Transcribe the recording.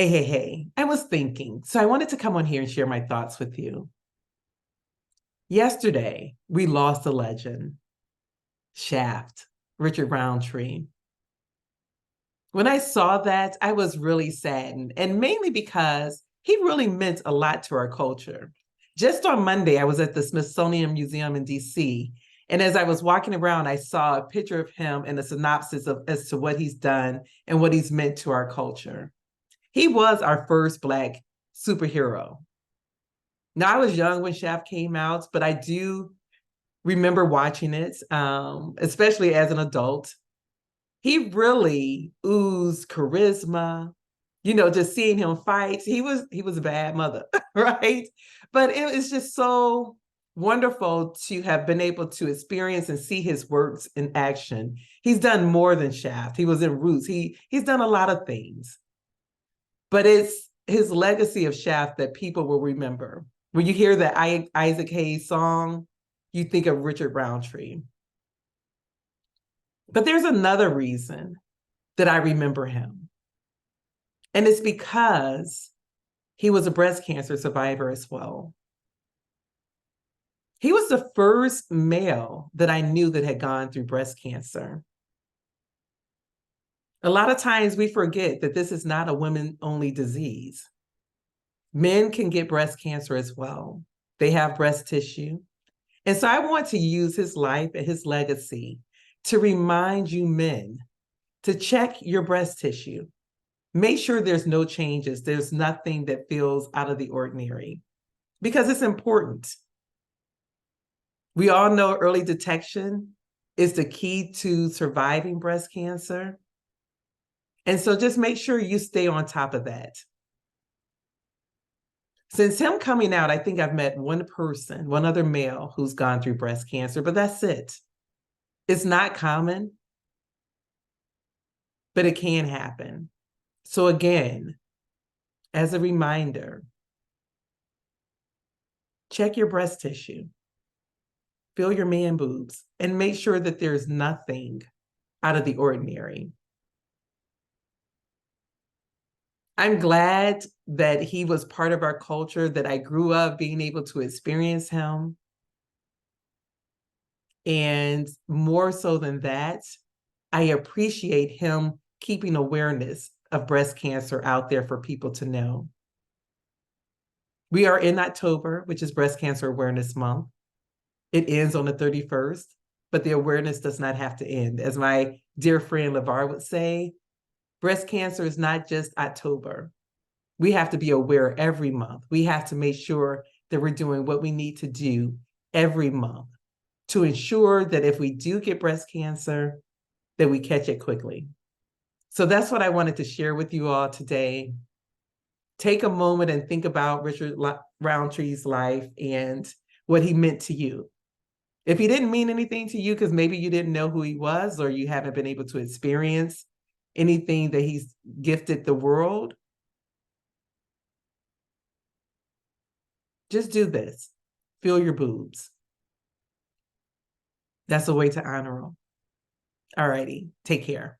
Hey. I was thinking, so I wanted to come on here and share my thoughts with you. Yesterday, we lost a legend, Shaft, Richard Roundtree. When I saw that, I was really saddened, and mainly because he really meant a lot to our culture. Just on Monday, I was at the Smithsonian Museum in DC, and as I was walking around, I saw a picture of him and a synopsis as to what he's done and what he's meant to our culture. He was our first Black superhero. Now, I was young when Shaft came out, but I do remember watching it, especially as an adult. He really oozed charisma. Just seeing him fight, he was a bad mother, right? But it was just so wonderful to have been able to experience and see his works in action. He's done more than Shaft. He was in Roots. He's done a lot of things, but it's his legacy of Shaft that people will remember. When you hear that Isaac Hayes song, you think of Richard Roundtree. But there's another reason that I remember him. And it's because he was a breast cancer survivor as well. He was the first male that I knew that had gone through breast cancer. A lot of times we forget that this is not a women-only disease. Men can get breast cancer as well. They have breast tissue. And so I want to use his life and his legacy to remind you men to check your breast tissue. Make sure there's no changes. There's nothing that feels out of the ordinary, because it's important. We all know early detection is the key to surviving breast cancer. And so just make sure you stay on top of that. Since him coming out, I think I've met one person, one other male who's gone through breast cancer, but that's it. It's not common, but it can happen. So again, as a reminder, check your breast tissue, feel your man boobs, and make sure that there's nothing out of the ordinary. I'm glad that he was part of our culture, that I grew up being able to experience him. And more so than that, I appreciate him keeping awareness of breast cancer out there for people to know. We are in October, which is Breast Cancer Awareness Month. It ends on the 31st, but the awareness does not have to end. As my dear friend LeVar would say, breast cancer is not just October. We have to be aware every month. We have to make sure that we're doing what we need to do every month to ensure that if we do get breast cancer, that we catch it quickly. So that's what I wanted to share with you all today. Take a moment and think about Richard Roundtree's life and what he meant to you. If he didn't mean anything to you, because maybe you didn't know who he was, or you haven't been able to experience anything that he's gifted the world, just do this. Feel your boobs. That's a way to honor him. All righty. Take care.